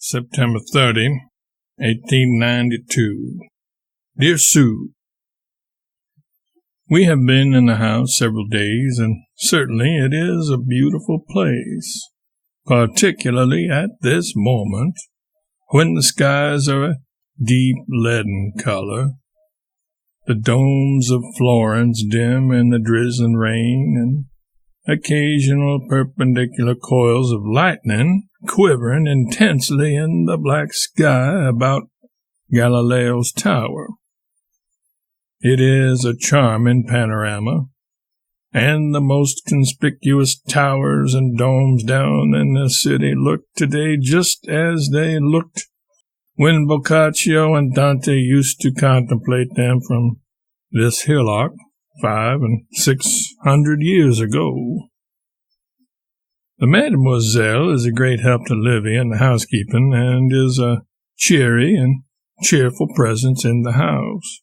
September 30, 1892. Dear Sue, we have been in the house several days, and certainly it is a beautiful place, particularly at this moment, when the skies are a deep leaden color, the domes of Florence dim in the drizzling rain, and occasional perpendicular coils of lightning quivering intensely in the black sky about Galileo's tower. It is a charming panorama, and the most conspicuous towers and domes down in the city look today just as they looked when Boccaccio and Dante used to contemplate them from this hillock 500 and 600 years ago. The mademoiselle is a great help to Livy in the housekeeping, and is a cheery and cheerful presence in the house.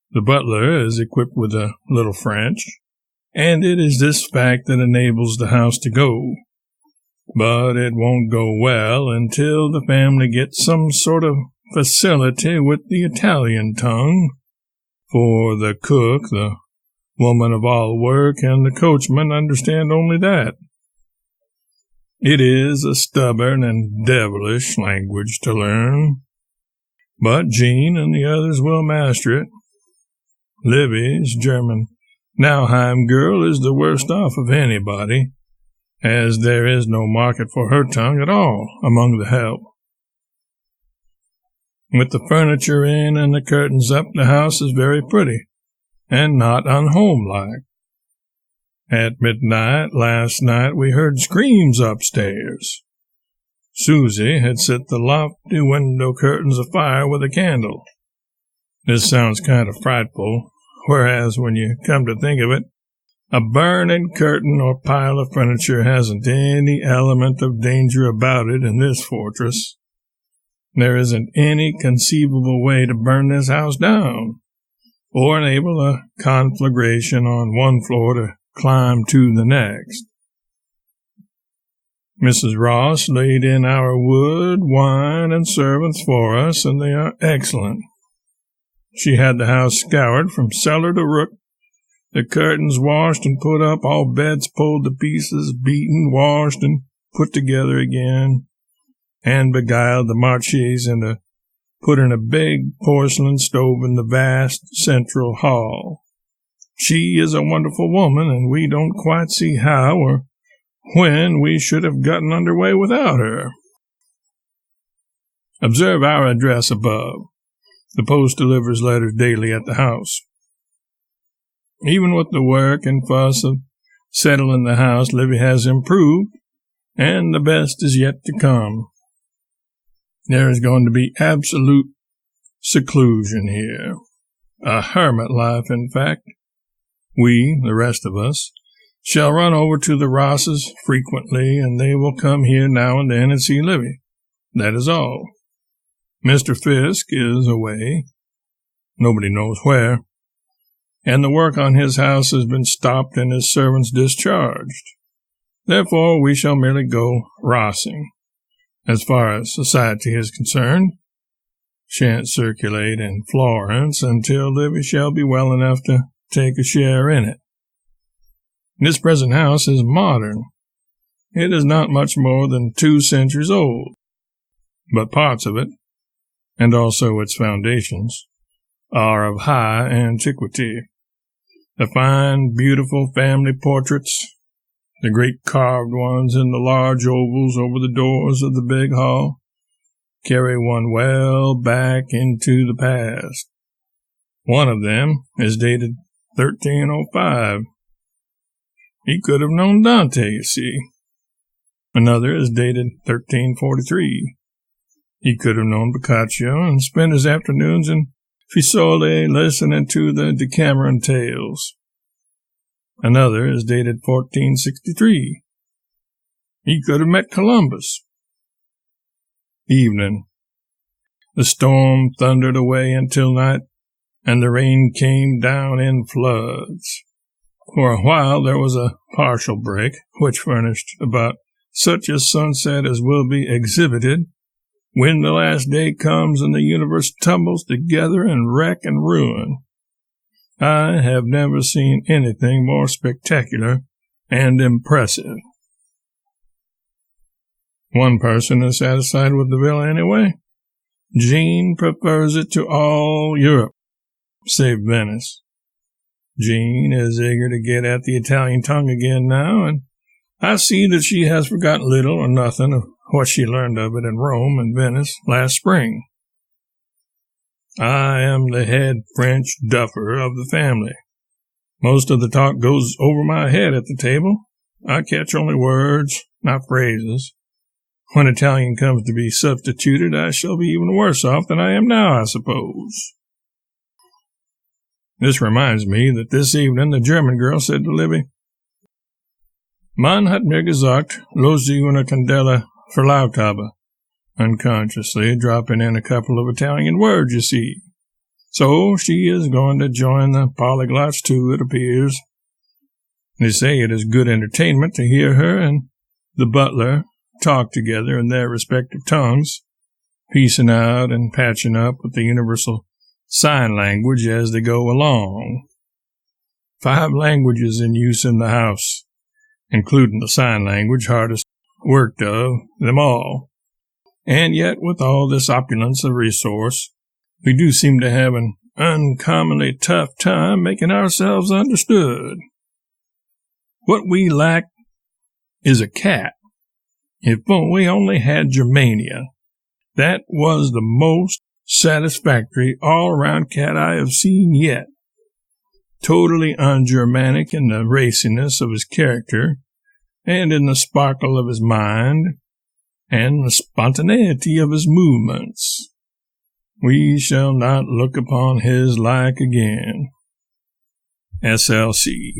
The butler is equipped with a little French, and it is this fact that enables the house to go. But it won't go well until the family gets some sort of facility with the Italian tongue, for the cook, the woman of all work, and the coachman understand only that. It is a stubborn and devilish language to learn, but Jean and the others will master it. Livy's German Nauheim girl is the worst off of anybody, as there is no market for her tongue at all among the help. With the furniture in and the curtains up, the house is very pretty, and not unhomelike. At midnight last night we heard screams upstairs. Susie had set the lofty window curtains afire with a candle. This sounds kind of frightful, whereas when you come to think of it, a burning curtain or pile of furniture hasn't any element of danger about it in this fortress. There isn't any conceivable way to burn this house down, or enable a conflagration on one floor to climb to the next. Mrs. Ross laid in our wood, wine, and servants for us, and they are excellent. She had the house scoured from cellar to rook, the curtains washed and put up, all beds pulled to pieces, beaten, washed, and put together again, and beguiled the Marchese into putting a big porcelain stove in the vast central hall. She is a wonderful woman, and we don't quite see how or when we should have gotten under way without her. Observe our address above. The post delivers letters daily at the house. Even with the work and fuss of settling the house, Livy has improved, and the best is yet to come. There is going to be absolute seclusion here. A hermit life, in fact. We, the rest of us, shall run over to the Rosses frequently, and they will come here now and then and see Livy. That is all. Mr. Fisk is away, nobody knows where, and the work on his house has been stopped and his servants discharged. Therefore, we shall merely go Rossing. As far as society is concerned, shan't circulate in Florence until Livy shall be well enough to take a share in it. This present house is modern. It is not much more than 2 centuries old, but parts of it, and also its foundations, are of high antiquity. The fine, beautiful family portraits, the great carved ones in the large ovals over the doors of the big hall, carry one well back into the past. One of them is dated 1305. He could have known Dante, you see. Another is dated 1343. He could have known Boccaccio and spent his afternoons in Fiesole listening to the Decameron tales. Another is dated 1463. He could have met Columbus. Evening. The storm thundered away until night, and the rain came down in floods. For a while there was a partial break, which furnished about such a sunset as will be exhibited when the last day comes and the universe tumbles together in wreck and ruin. I have never seen anything more spectacular and impressive. One person is satisfied with the villa anyway. Jean prefers it to all Europe, save Venice. Jean is eager to get at the Italian tongue again now, and I see that she has forgotten little or nothing of what she learned of it in Rome and Venice last spring. I am the head French duffer of the family. Most of the talk goes over my head at the table. I catch only words, not phrases. When Italian comes to be substituted, I shall be even worse off than I am now, I suppose. This reminds me that this evening the German girl said to Libby, "Man hat mir gesagt, los Sie una candela verlaubt habe," unconsciously dropping in a couple of Italian words, you see. So she is going to join the polyglots too, it appears. They say it is good entertainment to hear her and the butler talk together in their respective tongues, piecing out and patching up with the universal sign language as they go along. 5 languages in use in the house, including the sign language, hardest worked of them all. And yet, with all this opulence of resource, we do seem to have an uncommonly tough time making ourselves understood. What we lack is a cat. If we only had Germania, that was the most satisfactory all-around cat I have seen yet. Totally un-Germanic in the raciness of his character, and in the sparkle of his mind, and the spontaneity of his movements. We shall not look upon his like again. SLC.